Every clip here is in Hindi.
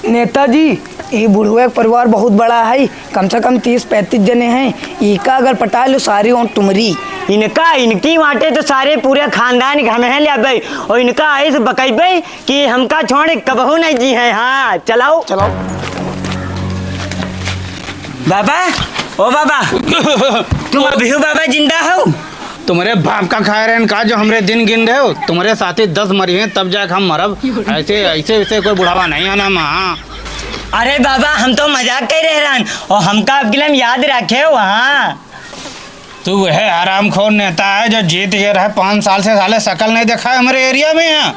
नेताजी, ये बुढ़वा का परिवार बहुत बड़ा है, कम से कम 30-35 जने हैं। इका अगर पटा लो सारी और तुमरी इनकी वाटे तो सारे पूरे खानदान घर में है ले भाई, और इनका ऐसे बकैबे कि हमका छोड़ कबहू नहीं जी है। हाँ चलाओ चलाओ। बाबा, ओ बाबा तुम अभी हो बाबा जिंदा हो? तुम्हारे बाप का खा रहे का जो हमरे दिन गिन रहे हो, तुम्हारे साथी 10 मरी हैं तब जाके हम मरब। ऐसे ऐसे ऐसे कोई बुढ़ावा नहीं है ना माँ। अरे बाबा हम तो मजाक कर रहे हैं और हमका अब गिलम याद रखे हो। हाँ तू वह हरामखोर नेता है जो जीत गया रहे 5 साल से, साले शकल नहीं देखा है हमारे एरिया में यहाँ।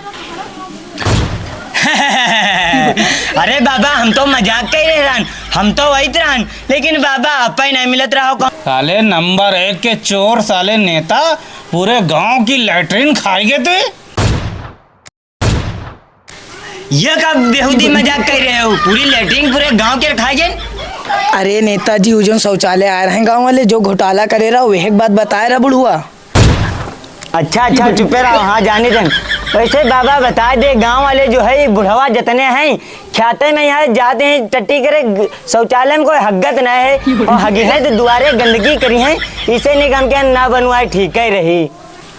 अरे बाबा हम तो मजाक कर रहे हैं, हम तो वही रहन, लेकिन बाबा आप ही नहीं मिलत रहो। साले नंबर 1 के चोर, साले नेता पूरे गांव की लैट्रिन खाएंगे तू। ये का बेहुदी मजाक कर रहे हो? पूरी लैट्रिन पूरे गांव के खाएंगे? अरे नेताजी, वो जो शौचालय आए रहे गाँव वाले जो घोटाला करे रहा वह एक बात बताए रहा बुढ़वा। अच्छा चुपे रहो। हाँ जाने दें। वैसे बाबा बता दे, गांव वाले जो है बुढ़वा जितने हैं खाते में यहाँ जाते हैं टट्टी करे, शौचालय में कोई हग्गत न है, और हगी है तो दुआरे गंदगी करी है, इसे निकम के ना बनवाए ठीक ही रही।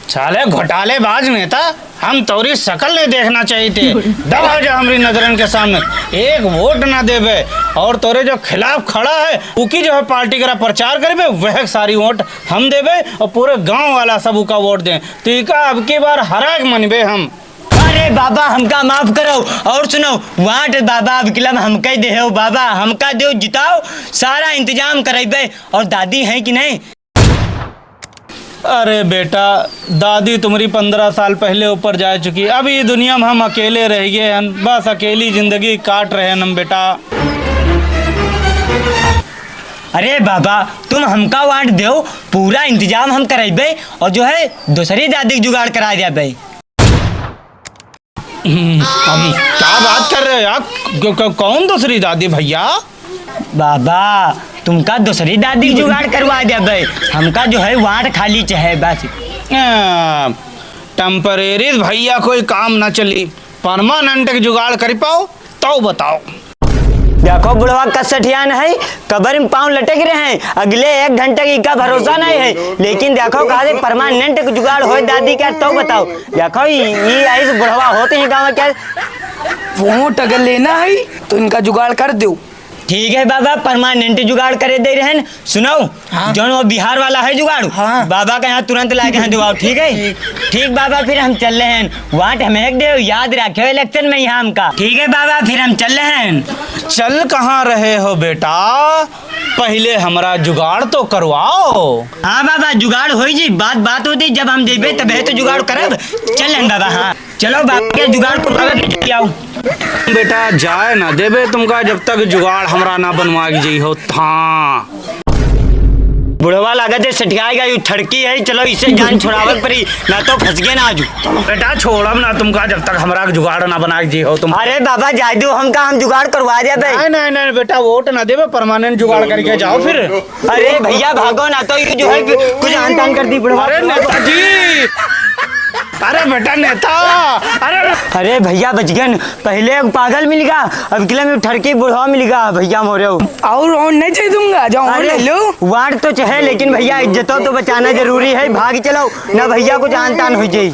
साले घोटालेबाज नेता, हम तोरी शकल नहीं देखना चाहिए थे। दबा जा हमारी नजरन के सामने, एक वोट ना देवे, और तोरे जो खिलाफ खड़ा है उकी जो है पार्टी का प्रचार करे वह सारी वोट हम देवे, और पूरे गांव वाला सब उका वोट दें। तो इका अब की बार हराक मनबे हम। अरे बाबा हमका माफ करो, और सुनो वाट बाबा अब किलम हमका ही दे हो बाबा, हमका दो जिताओ, सारा इंतजाम करेबे। और दादी है कि नहीं? अरे बेटा, दादी तुम्हारी 15 साल पहले ऊपर जा चुकी, अभी दुनिया में हम अकेले रह गए हैं, बस अकेली जिंदगी काट रहे हैं हम बेटा। अरे बाबा तुम हमका वाट दो, पूरा इंतजाम हम करेबे, और जो है दूसरी दादी जुगाड़ करा दिया भाई। हम क्या बात कर रहे हो यार? कौन दूसरी दादी भैया? बाबा तुमका दूसरी दादी जुगाड़ करवा दिया भाई, हमका जो है वाट खाली चाहे बस। टेम्परेरी भैया कोई काम ना चली, परमानेंट जुगाड़ कर पाओ तो बताओ। देखो बुढ़वा कसठियान है, कबर में पाँव लटक रहे हैं, अगले 1 घंटे का भरोसा नहीं है, लेकिन देखो कहा परमानेंट जुगाड़ हो दादी का तो बताओ। देखो ये ऐसे बुढ़वा होते हैं गाँव क्या। वोट अगर लेना है तो इनका जुगाड़ कर दो। ठीक है बाबा, परमानेंट जुगाड़ करे दे रहे हैं। सुनो हाँ? जो वो बिहार वाला है जुगाड़, हाँ? बाबा का यहाँ तुरंत ला के दुआओ। ठीक है ठीक बाबा, फिर हम चल रहे हैं। वाट हमें एक दे याद रखे इलेक्शन में यहाँ हमका। ठीक है बाबा, फिर हम चल रहे हैं। चल कहाँ रहे हो बेटा, पहले हमारा जुगाड़ तो करवाओ। हाँ बाबा जुगाड़ हो जी, बात होती, जब हम देबे तब तो जुगाड़ करब। चल रहे बाबा। हाँ चलो बाबा के जुगाड़ को आओ। बेटा जाए ना देबे तुमका जब तक जुगाड़ हमरा ना बनवा जी हो। हाँ बुढ़वा लागत है सटियाएगा, यू ठड़की है, चलो इसे जान छुड़ावत पड़ी, ना तो फंस गए ना आज। बेटा छोड़ब ना तुमका जब तक हमारा जुगाड़ ना बना जी हो तुम। अरे बाबा जादू हमका हम जुगाड़ करवा दिया भाई। नहीं बेटा, वोट ना देवे, परमानेंट जुगाड़ करके जाओ फिर। अरे भैया भागो ना तो ये जो है कुछ आन कर दी बुढ़वा। अरे नेताजी, अरे बेटा नेता, अरे भैया बच गए, पहले एक पागल मिल गया, अब किले में ठड़की बुढ़वा मिल गया भैया मोरे। और नहीं चाहिए दूंगा, जाओ और ले लो। वार्ड तो चाहे, लेकिन भैया इज्जतों तो बचाना जरूरी है, भाग चलो ना भैया कुछ आन तान हो जाए।